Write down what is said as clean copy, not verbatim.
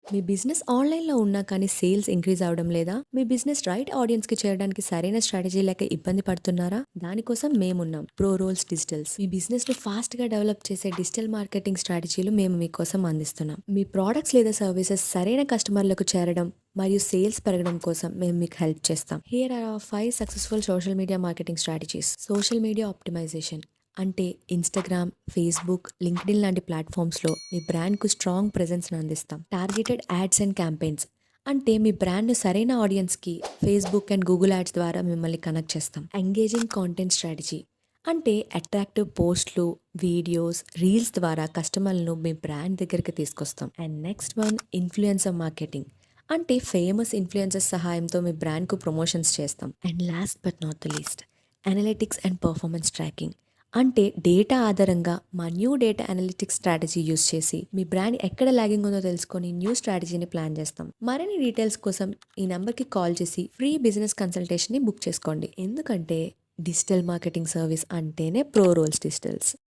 మీ business ఆన్‌లైన్‌లో ఉన్నా కానీ సేల్స్ ఇంక్రీజ్ అవ్వడం లేదా? మీ బిజినెస్ రైట్ ఆడియన్స్‌కి చేరడానికి సరైన స్ట్రాటజీ లేక ఇబ్బంది పడుతున్నారా? దానికోసం మేమున్నాం. Pro roles digitals. మీ బిజినెస్‌ను ఫాస్ట్‌గా డెవలప్ చేసే డిజిటల్ మార్కెటింగ్ స్ట్రాటజీలు మేము మీకోసం అందిస్తున్నాం. మీ ప్రొడక్ట్స్ లేదా సర్వీసెస్ సరైన కస్టమర్లకు చేరడం మరియు సేల్స్ పెరగడం కోసం మేము మీకు హెల్ప్ చేస్తాం. Here are our 5 successful social media marketing strategies. Social media optimisation. అంటే ఇన్‌స్టాగ్రామ్, ఫేస్‌బుక్, లింక్డ్ఇన్ లాంటి ప్లాట్‌ఫామ్స్‌లో మీ బ్రాండ్‌కు స్ట్రాంగ్ ప్రెజెన్స్‌ని అందిస్తాం. టార్గెటెడ్ యాడ్స్ అండ్ క్యాంపెయిన్స్ అంటే మీ బ్రాండ్‌ను సరైన ఆడియన్స్‌కి ఫేస్‌బుక్ అండ్ గూగుల్ యాడ్స్ ద్వారా మిమ్మల్ని కనెక్ట్ చేస్తాం. ఎంగేజింగ్ కాంటెంట్ స్ట్రాటజీ అంటే అట్రాక్టివ్ పోస్ట్‌లు, వీడియోస్, రీల్స్ ద్వారా కస్టమర్లను మీ బ్రాండ్ దగ్గరికి తీసుకొస్తాం. And next one influencer marketing అంటే ఫేమస్ ఇన్‌ఫ్లుయెన్సర్స్ సహాయంతో మీ బ్రాండ్‌కు ప్రమోషన్స్ చేస్తాం. And last but not the least analytics and performance tracking అంటే డేటా ఆధారంగా మా new data analytics strategy use చేసి మీ బ్రాండ్ ఎక్కడ లాగింగ్ ఉందో తెలుసుకొని న్యూ స్ట్రాటజీని ప్లాన్ చేస్తాం. మరిన్ని డీటెయిల్స్ కోసం ఈ నెంబర్కి కాల్ చేసి ఫ్రీ బిజినెస్ కన్సల్టేషన్ని బుక్ చేసుకోండి. ఎందుకంటే డిజిటల్ మార్కెటింగ్ సర్వీస్ అంటేనే ప్రో రోల్స్ డిజిటల్స్.